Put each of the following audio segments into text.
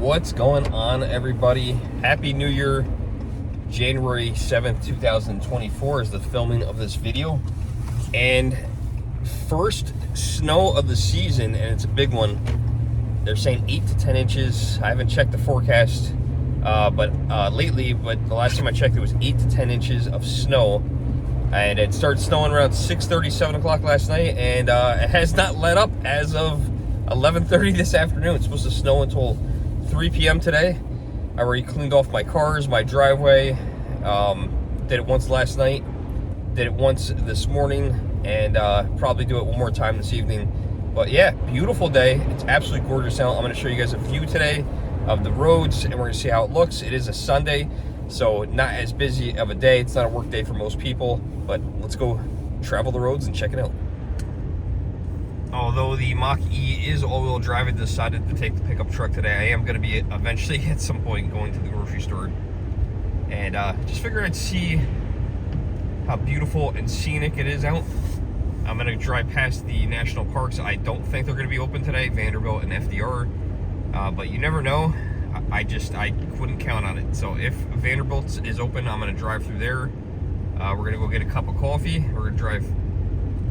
What's going on, everybody? Happy New Year. January 7th, 2024 is the filming of this video. And first snow of the season, and it's a big one. They're saying 8 to 10 inches. I haven't checked the forecast lately, but the last time I checked, it was 8 to 10 inches of snow. And it started snowing around 6:30, 7 o'clock last night, and it has not let up as of 11:30 this afternoon. It's supposed to snow until 3 p.m. today. I already cleaned off my cars, my driveway. Did it once last night, did it once this morning, and probably do it one more time this evening. But yeah, beautiful day. It's absolutely gorgeous out. I'm going to show you guys a view today of the roads, and we're going to see how it looks. It is a Sunday, so not as busy of a day. It's not a work day for most people, but let's go travel the roads and check it out. Although the Mach-E is all-wheel drive, I decided to take the pickup truck today. I am going to be eventually at some point going to the grocery store, and just figured I'd see how beautiful and scenic it is out. I'm going to drive past the national parks. I don't think they're going to be open today, Vanderbilt and FDR, but you never know. I couldn't count on it. So if Vanderbilt is open, I'm going to drive through there. We're going to go get a cup of coffee. We're going to drive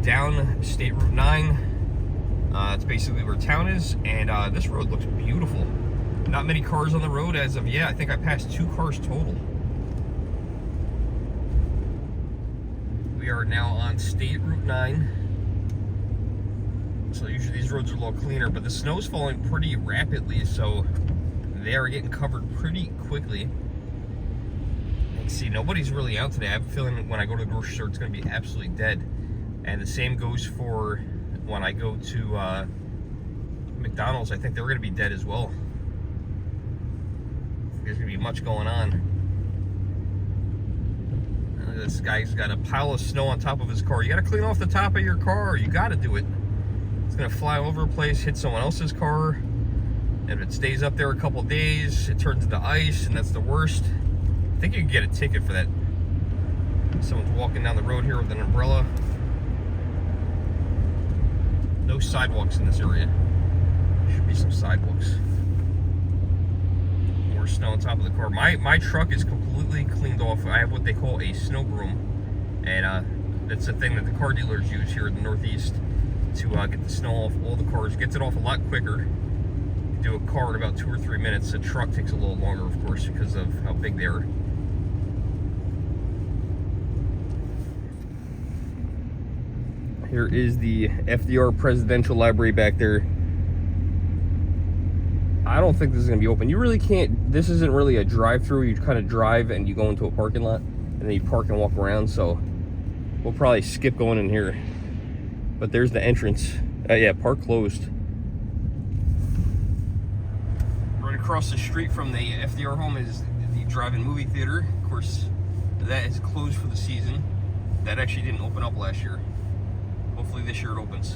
down State Route 9. It's basically where town is, and this road looks beautiful. Not many cars on the road as of yet. I think I passed 2 cars total. We are now on State Route 9. So usually these roads are a little cleaner, but the snow's falling pretty rapidly, so they are getting covered pretty quickly. You can see nobody's really out today. I have a feeling when I go to the grocery store, it's going to be absolutely dead. And the same goes for when I go to McDonald's. I think they're going to be dead as well. There's going to be much going on. This guy's got a pile of snow on top of his car. You got to clean off the top of your car. You got to do it. It's going to fly over the place, hit someone else's car. And if it stays up there a couple days, it turns into ice, and that's the worst. I think you can get a ticket for that. Someone's walking down the road here with an umbrella. No sidewalks in this area. There should be some sidewalks. More snow on top of the car. My truck is completely cleaned off. I have what they call a snow broom, and that's the thing that the car dealers use here in the Northeast to get the snow off all the cars. Gets it off a lot quicker. You do a car in about 2 or 3 minutes. The truck takes a little longer, of course, because of how big they are. Here is the FDR Presidential Library back there. I don't think this is going to be open. You really can't, this isn't really a drive-through. You kind of drive and you go into a parking lot, and then you park and walk around, so we'll probably skip going in here. But there's the entrance. Yeah, park closed. Right across the street from the FDR home is the drive-in movie theater. Of course, that is closed for the season. That actually didn't open up last year. Hopefully this year it opens.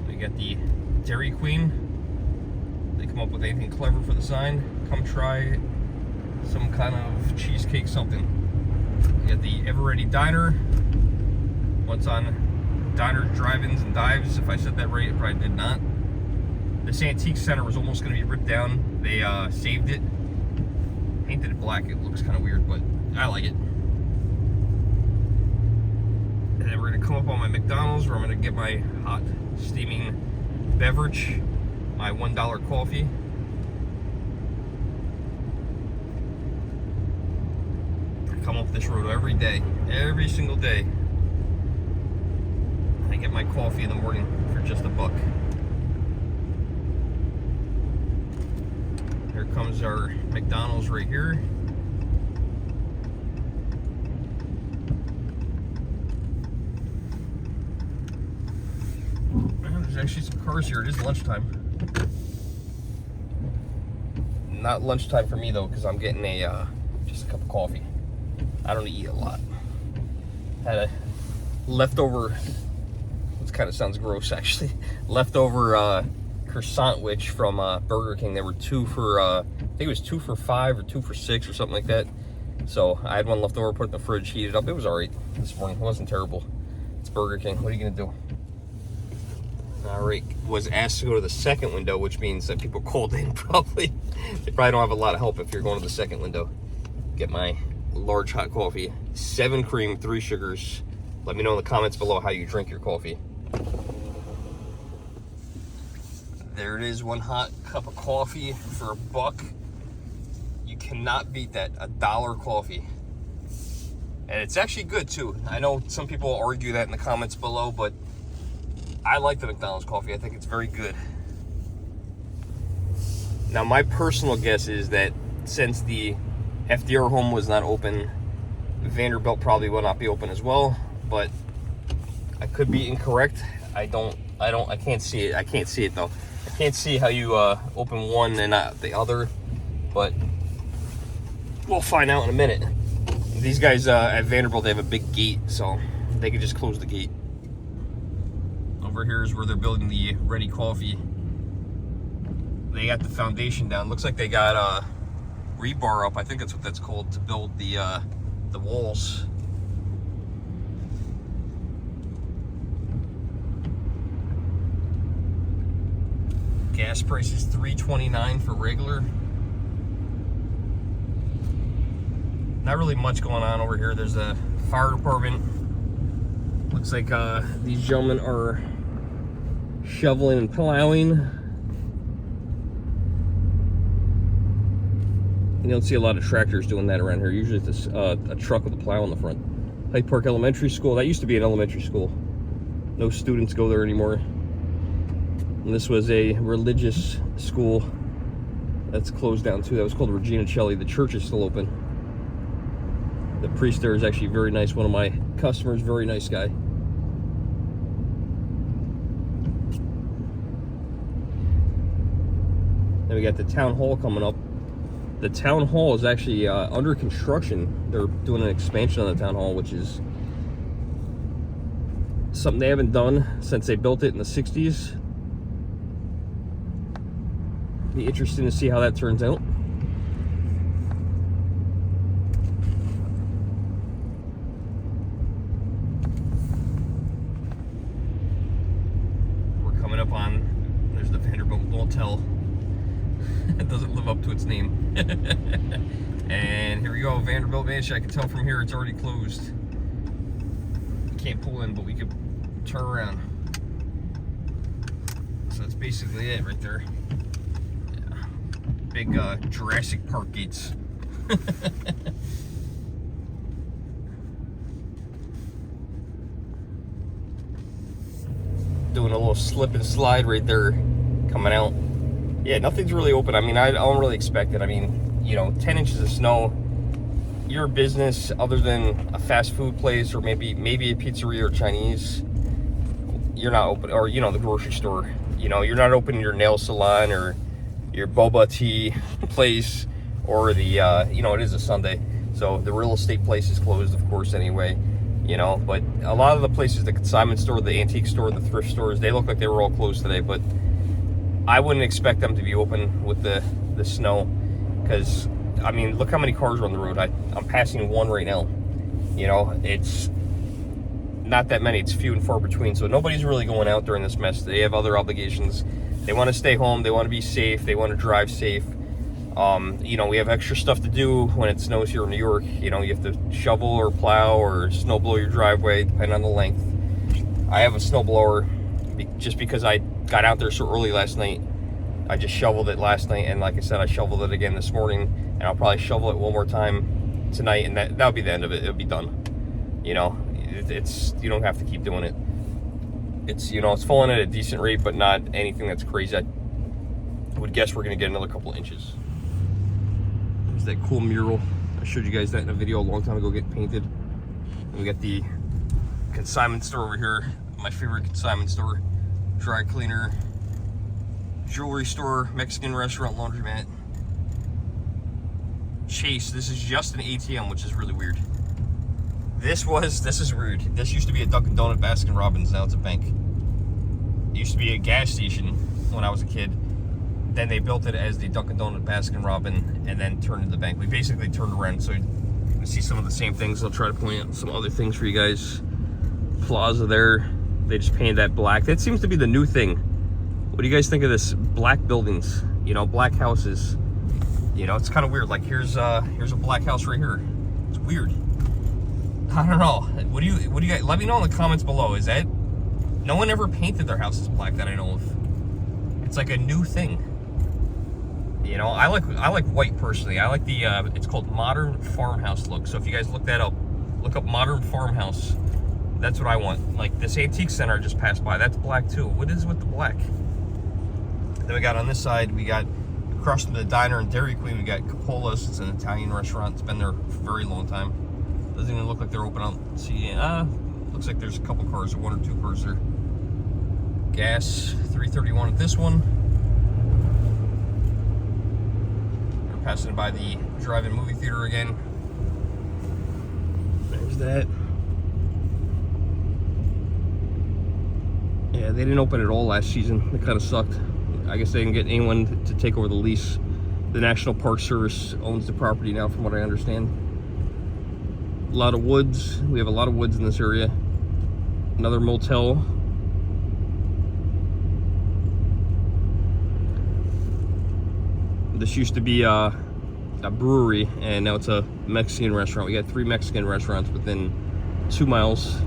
We got the Dairy Queen. They come up with anything clever for the sign. Come try some kind of cheesecake something. We got the Ever Ready Diner. What's on Diners, Drive-Ins, and Dives? If I said that right, it probably did not. This antique center was almost going to be ripped down. They saved it. Painted it black. It looks kind of weird, but I like it. And then we're going to come up on my McDonald's, where I'm going to get my hot, steaming beverage, my $1 coffee. I come up this road every day, every single day. I get my coffee in the morning for just $1. Here comes our McDonald's right here. There's actually some cars here. It is lunchtime. Not lunchtime for me though, because I'm getting just a cup of coffee. I don't eat a lot. Had a leftover, which kind of sounds gross actually, leftover croissant witch from Burger King. They were 2 for, I think it was 2 for $5 or 2 for $6 or something like that. So I had one left over, put it in the fridge, heated up. It was all right this morning. It wasn't terrible. It's Burger King. What are you gonna do? All right, was asked to go to the second window, which means that people called in probably. They probably don't have a lot of help if you're going to the second window. Get my large hot coffee, 7 cream, 3 sugars. Let me know in the comments below how you drink your coffee. There it is, 1 hot cup of coffee for $1. You cannot beat that, $1 coffee. And it's actually good too. I know some people argue that in the comments below, but I like the McDonald's coffee. I think it's very good. Now, my personal guess is that since the FDR home was not open, Vanderbilt probably will not be open as well, but I could be incorrect. I can't see it. I can't see it though. I can't see how you open one and not the other, but we'll find out in a minute. These guys at Vanderbilt, they have a big gate, so they can just close the gate. Over here is where they're building the Ready Coffee. They got the foundation down. Looks like they got rebar up. I think that's what that's called, to build the walls. Gas price is $3.29 for regular. Not really much going on over here. There's a fire department. Looks like these gentlemen are shoveling and plowing. You don't see a lot of tractors doing that around here. Usually it's a truck with a plow on the front. Hyde Park Elementary School. That used to be an elementary school. No students go there anymore. And this was a religious school that's closed down too. That was called Regina Celli. The church is still open. The priest there is actually very nice. One of my customers, very nice guy. Then we got the town hall coming up. The town hall is actually under construction. They're doing an expansion on the town hall, which is something they haven't done since they built it in the 60s. Be interesting to see how that turns out. We're coming up on, there's the Vanderbilt Motel. It doesn't live up to its name. And here we go, Vanderbilt Mansion. I can tell from here it's already closed. Can't pull in, but we could turn around. So that's basically it right there. Yeah. Big Jurassic Park gates. Doing a little slip and slide right there, coming out. Yeah, nothing's really open. I mean, I don't really expect it. I mean, you know, 10 inches of snow, your business, other than a fast food place or maybe a pizzeria or Chinese, you're not open. Or, you know, the grocery store. You know, you're not opening your nail salon or your boba tea place, or the, you know, it is a Sunday. So the real estate place is closed, of course, anyway. You know, but a lot of the places, the consignment store, the antique store, the thrift stores, they look like they were all closed today, but I wouldn't expect them to be open with the snow, because, I mean, look how many cars are on the road. I'm passing one right now. You know, it's not that many. It's few and far between, so nobody's really going out during this mess. They have other obligations. They want to stay home. They want to be safe. They want to drive safe. You know, we have extra stuff to do when it snows here in New York. You know, you have to shovel or plow or snow blow your driveway, depending on the length. I have a snow blower just because I got out there so early last night. I just shoveled it last night, and like I said, I shoveled it again this morning, and I'll probably shovel it one more time tonight, and that'll be the end of it. It'll be done. You know, it's you don't have to keep doing it. It's, you know, it's falling at a decent rate, but not anything that's crazy. I would guess we're gonna get another couple of inches. There's that cool mural. I showed you guys that in a video a long time ago, getting painted. And we got the consignment store over here, my favorite consignment store. Dry cleaner, jewelry store, Mexican restaurant, laundromat. Chase, this is just an ATM, which is really weird. This is weird. This used to be a Dunkin' Donut, Baskin Robbins, now it's a bank. It used to be a gas station when I was a kid. Then they built it as the Dunkin' Donut, Baskin Robbins, and then turned into the bank. We basically turned around, so you can see some of the same things. I'll try to point out some other things for you guys. Plaza there. They just painted that black. That seems to be the new thing. What do you guys think of this? Black buildings, you know, black houses. You know, it's kind of weird. Like here's a black house right here. It's weird. I don't know. What do you guys, let me know in the comments below. Is that, no one ever painted their houses black that I know of. It's like a new thing. You know, I like white personally. I like the it's called modern farmhouse look. So if you guys look that up, look up modern farmhouse. That's what I want. Like this antique center I just passed by, that's black too. What is with the black? Then we got on this side, we got across from the diner and Dairy Queen, we got Capola's. It's an Italian restaurant. It's been there for a very long time. Doesn't even look like they're open out. See, looks like there's a couple cars, or 1 or 2 cars there. Gas, 331 at this one. We're passing by the drive-in movie theater again. There's that. Yeah, they didn't open at all last season. It kind of sucked. I guess they didn't get anyone to take over the lease. The National Park Service owns the property now, from what I understand. A lot of woods. We have a lot of woods in this area. Another motel. This used to be a brewery, and now it's a Mexican restaurant. We got 3 Mexican restaurants within 2 miles.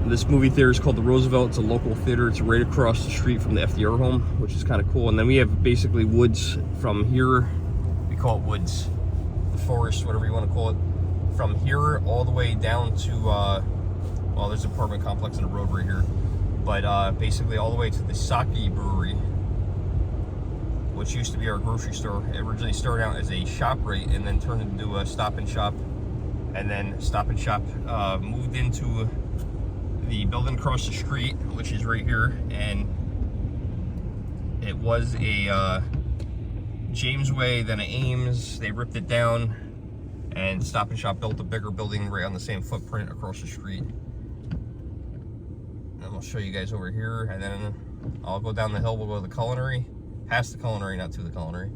This movie theater is called the Roosevelt. It's a local theater. It's right across the street from the FDR home, which is kind of cool. And then we have basically woods from here. We call it woods. The forest, whatever you want to call it. From here all the way down to, well, there's an apartment complex and a road right here. But basically all the way to the Sake Brewery, which used to be our grocery store. It originally started out as a shop right, and then turned into a Stop and Shop. And then Stop and Shop moved into the building across the street, which is right here, and it was a James Way, then an Ames. They ripped it down, and Stop and Shop built a bigger building right on the same footprint across the street. And I'll show you guys over here, and then I'll go down the hill. We'll go to the culinary, past the culinary, not to the culinary.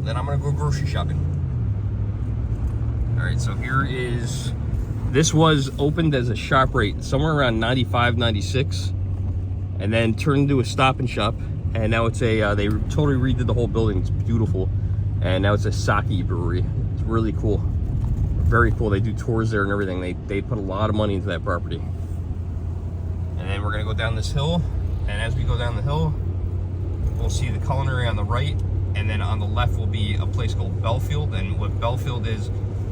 Then I'm gonna go grocery shopping. All right, so here is, this was opened as a shop right somewhere around 95, 96, and then turned into a Stop and Shop, and now it's a, they totally redid the whole building. It's beautiful, and now it's a sake brewery. It's really cool, very cool. They do tours there and everything. They put a lot of money into that property. And then we're gonna go down this hill, and as we go down the hill, we'll see the culinary on the right, and then on the left will be a place called Belfield. And what Belfield is,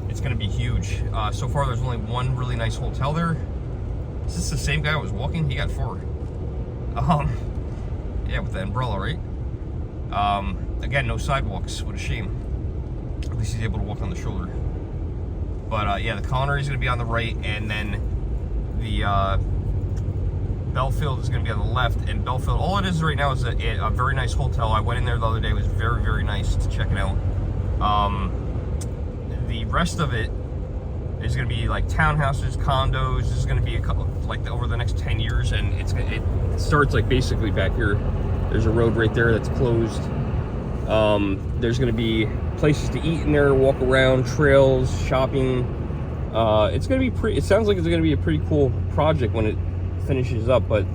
it's going to be huge. So far there's only 1 really nice hotel there. Is this the same guy who was walking? He got 4. Yeah, with the umbrella, right? Again, no sidewalks. What a shame. At least he's able to walk on the shoulder. But yeah, the culinary is going to be on the right, and then the Belfield is going to be on the left. And Belfield, all it is right now is a very nice hotel. I went in there the other day. It was very, very nice to check it out. The rest of it is going to be like townhouses, condos. This is going to be a couple, like over the next 10 years. And it starts like basically back here. There's a road right there that's closed. There's going to be places to eat in there, walk around, trails, shopping. It's going to be pretty, it sounds like it's going to be a pretty cool project when it finishes up, but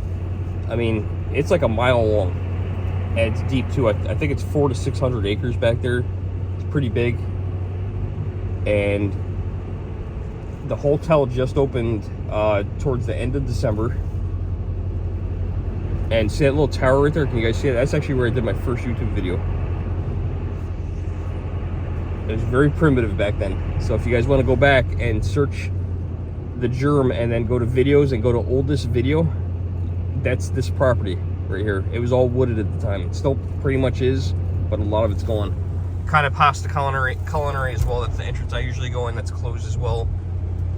I mean, it's like a mile long, and it's deep too. I think it's 400 to 600 acres back there. It's pretty big, and the hotel just opened towards the end of December. And see that little tower right there? Can you guys see it? That's actually where I did my first YouTube video. It was very primitive back then. So if you guys want to go back and search the Germ and then go to videos and go to oldest video, that's this property right here. It was all wooded at the time. It still pretty much is, but a lot of it's gone. Kind of past the culinary as well. That's the entrance I usually go in. That's closed as well.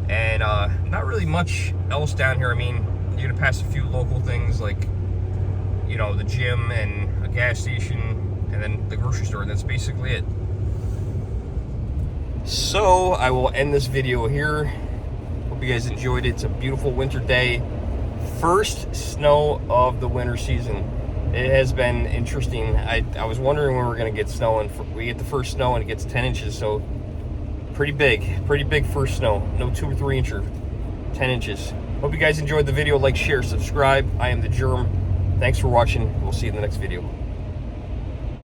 And not really much else down here. I mean, you're gonna pass a few local things like, you know, the gym and a gas station and then the grocery store, and that's basically it. So I will end this video here. Hope you guys enjoyed it. It's a beautiful winter day. First snow of the winter season. It has been interesting. I was wondering when we were going to get snow, and we get the first snow and it gets 10 inches, so pretty big first snow. No 2 or 3 incher, 10 inches. Hope you guys enjoyed the video. Like, share, subscribe. I am the Germ. Thanks for watching. We'll see you in the next video.